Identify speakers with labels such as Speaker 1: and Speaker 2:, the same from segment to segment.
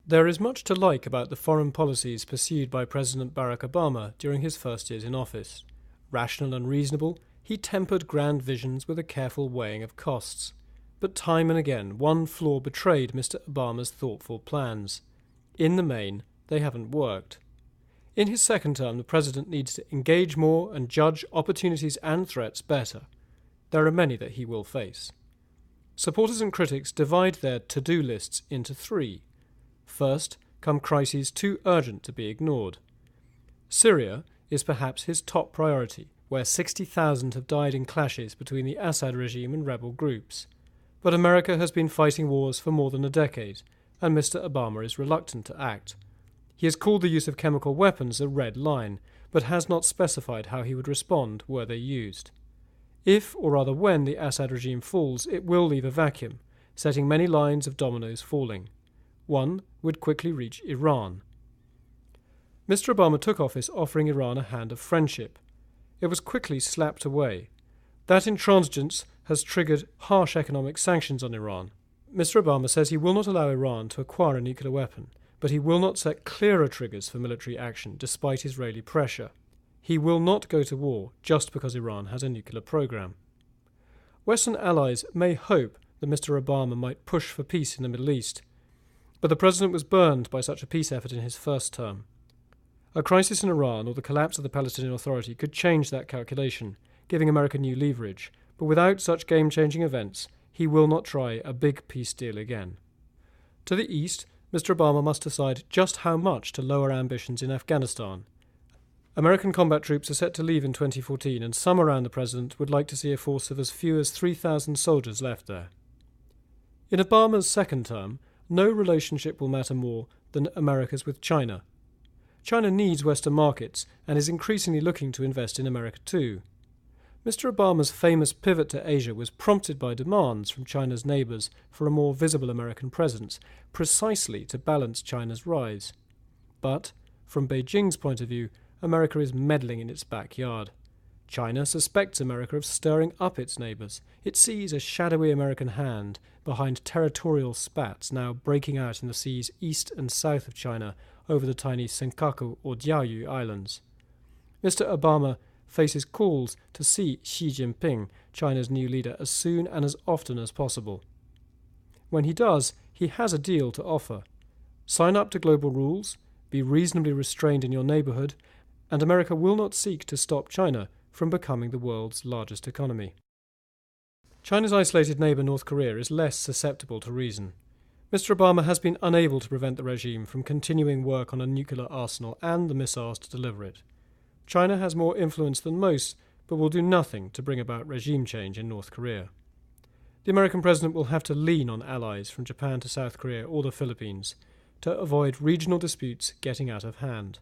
Speaker 1: There is much to like about the foreign policies pursued by President Barack Obama during his first years in office. Rational and reasonable, he tempered grand visions with a careful weighing of costs. But time and again, one flaw betrayed Mr. Obama's thoughtful plans. In the main, they haven't worked. In his second term, the president needs to engage more and judge opportunities and threats better. There are many that he will face. Supporters and critics divide their to-do lists into three. First come crises too urgent to be ignored. Syria is perhaps his top priority, where 60,000 have died in clashes between the Assad regime and rebel groups. But America has been fighting wars for more than a decade, and Mr. Obama is reluctant to act. He has called the use of chemical weapons a red line, but has not specified how he would respond were they used. If, or rather when, the Assad regime falls, it will leave a vacuum, setting many lines of dominoes falling. One would quickly reach Iran. Mr. Obama took office offering Iran a hand of friendship. It was quickly slapped away. That intransigence has triggered harsh economic sanctions on Iran. Mr. Obama says he will not allow Iran to acquire a nuclear weapon, but he will not set clearer triggers for military action despite Israeli pressure. He will not go to war just because Iran has a nuclear program. Western allies may hope that Mr. Obama might push for peace in the Middle East, but the president was burned by such a peace effort in his first term. A crisis in Iran or the collapse of the Palestinian Authority could change that calculation, giving America new leverage, but without such game-changing events, he will not try a big peace deal again. To the east, Mr. Obama must decide just how much to lower ambitions in Afghanistan. American combat troops are set to leave in 2014, and some around the president would like to see a force of as few as 3,000 soldiers left there. In Obama's second term, no relationship will matter more than America's with China. China needs Western markets and is increasingly looking to invest in America too. Mr. Obama's famous pivot to Asia was prompted by demands from China's neighbours for a more visible American presence, precisely to balance China's rise. But, from Beijing's point of view, America is meddling in its backyard. China suspects America of stirring up its neighbours. It sees a shadowy American hand behind territorial spats now breaking out in the seas east and south of China over the tiny Senkaku or Diaoyu Islands. Mr. Obama faces calls to see Xi Jinping, China's new leader, as soon and as often as possible. When he does, he has a deal to offer. Sign up to global rules, be reasonably restrained in your neighbourhood, and America will not seek to stop China from becoming the world's largest economy. China's isolated neighbour North Korea is less susceptible to reason. Mr. Obama has been unable to prevent the regime from continuing work on a nuclear arsenal and the missiles to deliver it. China has more influence than most, but will do nothing to bring about regime change in North Korea. The American president will have to lean on allies from Japan to South Korea or the Philippines to avoid regional disputes getting out of hand.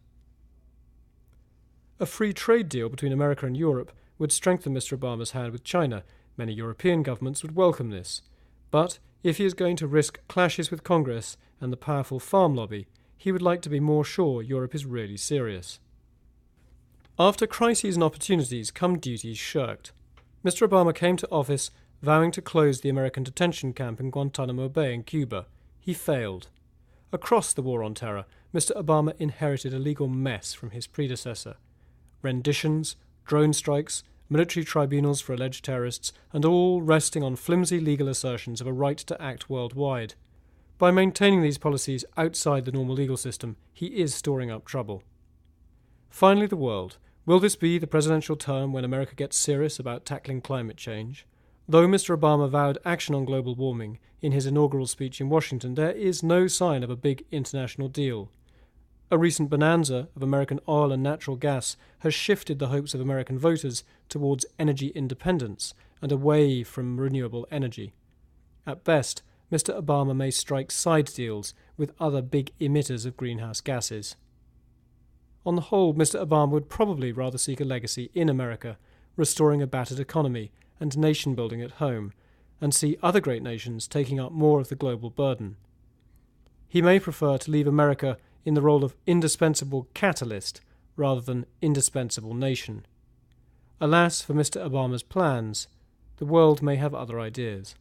Speaker 1: A free trade deal between America and Europe would strengthen Mr. Obama's hand with China. Many European governments would welcome this. But if he is going to risk clashes with Congress and the powerful farm lobby, he would like to be more sure Europe is really serious. After crises and opportunities come duties shirked. Mr. Obama came to office vowing to close the American detention camp in Guantanamo Bay in Cuba. He failed. Across the war on terror, Mr. Obama inherited a legal mess from his predecessor. Renditions, drone strikes, military tribunals for alleged terrorists, and all resting on flimsy legal assertions of a right to act worldwide. By maintaining these policies outside the normal legal system, he is storing up trouble. Finally, the world. Will this be the presidential term when America gets serious about tackling climate change? Though Mr. Obama vowed action on global warming in his inaugural speech in Washington, there is no sign of a big international deal. A recent bonanza of American oil and natural gas has shifted the hopes of American voters towards energy independence and away from renewable energy. At best, Mr. Obama may strike side deals with other big emitters of greenhouse gases. On the whole, Mr. Obama would probably rather seek a legacy in America, restoring a battered economy and nation-building at home, and see other great nations taking up more of the global burden. He may prefer to leave America in the role of indispensable catalyst rather than indispensable nation. Alas for Mr. Obama's plans, the world may have other ideas.